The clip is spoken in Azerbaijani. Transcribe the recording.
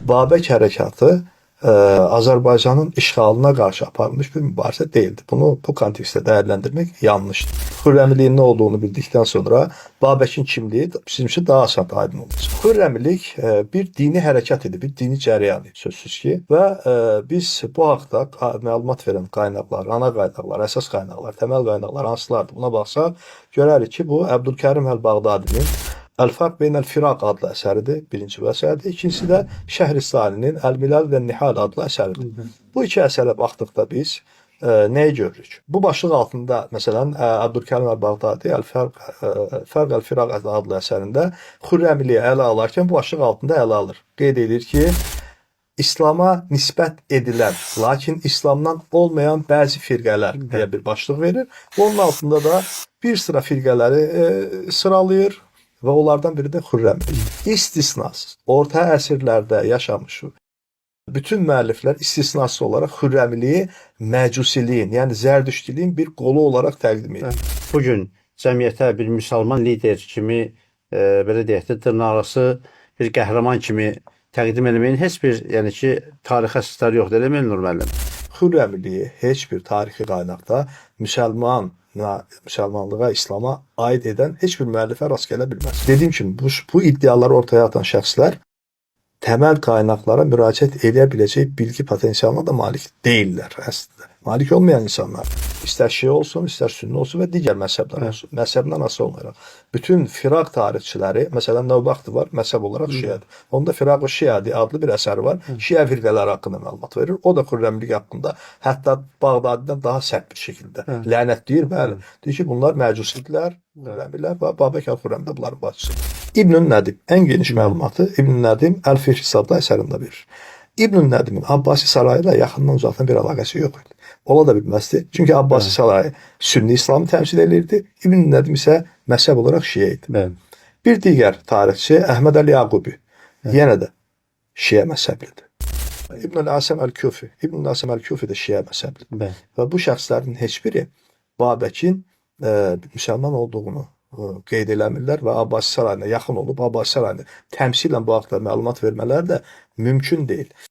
Babək hərəkatı Azərbaycanın işğalına qarşı aparılmış bir mübarizə deyildi. Bunu bu kontekstdə dəyərləndirmək yanlışdır. Xürrəmiliyin nə olduğunu bildikdən sonra Babəkin kimliyi bizim üçün daha asan aydın olacaq. Xürrəmilik bir dini hərəkat idi, bir dini cərəyan idi sözsüz ki. Və biz bu haqda məlumat verən qaynaqlar, ana qaynaqlar, əsas qaynaqlar, təməl qaynaqlar hansılardır? Buna baxsaq görərik ki, bu Əbdülkərim Əl-Bağdadinin Əl-Fərq Beynəl-Firaq adlı əsəridir, birinci bu əsərdir. İkincisi də Şəhristani'nin Əl-Milal və Nihal adlı əsəridir. Bu iki əsərə baxdıqda biz nəyi görürük? Bu başlıq altında, məsələn, Əbdülkərim Əl-Bağdadi Əl-Fərq Əl-Firaq adlı əsərində Xürrəmiliyi ələ alarkən bu başlıq altında ələ alır. Qeyd edir ki, İslama nisbət edilən, lakin İslamdan olmayan bəzi firqələr deyə bir başlıq verir. Onun altında da bir sıra firqələri sıralayır və onlardan biri də Xürrəmlik. İstisnasız, orta əsrlərdə yaşamış bütün müəlliflər istisnasız olaraq Xürrəmiliyi məcusiliyin, yəni zərdüştiliyin bir qolu olaraq təqdim edir. Bugün cəmiyyətə bir müsəlman lider kimi, belə deyək də, dırnaqarası bir qəhrəman kimi təqdim eləməyin heç bir, yəni ki, tarixi əsasları yoxdur, eləməyin Nur müəllim. Xürrəmiliyi heç bir tarixi qaynaqda müsəlmanlığa, İslama aid edən heç bir müəllifə rast gələ bilməz. Dediyim kimi, bu iddiaları ortaya atan şəxslər təməl qaynaqlara müraciət edə biləcək bilgi potensialına da malik deyillər əslində. Malik olmayan insanlar, istər şiə olsun, istər sünni olsun və digər məzhəblər olsun. Məzhəbdən asılı olmayaraq. Bütün firaq tarixçiləri, məsələn, Nəvbəxti var, məzhəb olaraq şiədir. Onda Firaq-ı Şiədi adlı bir əsəri var. Şiə firqələri haqqında məlumat verir. O da Xürrəmlik haqqında hətta Bağdadidən daha sərt bir şəkildə lənətləyir. Bəli, deyir ki, bunlar məcusidirlər, Xürrəmilər və Babək Əl-Xürrəmi də bunların başçısıdır. İbn-i Nədim ən geniş məlumatı İbn-i Nədim Əl-Fihris adlı əsərində verir. İbn-i Nədimin Abbasi sarayı ilə yaxından uzaqdan bir əlaqəsi yox idi. Ola da bilməzdi. Çünki Abbasi sarayı Sünni İslamı təmsil edirdi. İbn-i Nədim isə məzhəb olaraq şiə idi. Bir digər tarixçi Əhməd Əl-Yaqubi yenə də şiə məzhəblidir. İbn-i Əsəm Əl-Küfi, İbn-i Əsəm Əl-Küfi də şiə məzhəblidir. Və bu şəxslərin heç biri Babəkin müsəlman olduğunu qeyd eləmirlər və Abbasi sarayına yaxın olub, Abbasi sarayını təmsilən bu haqda məlumat vermələri də mümkün deyil.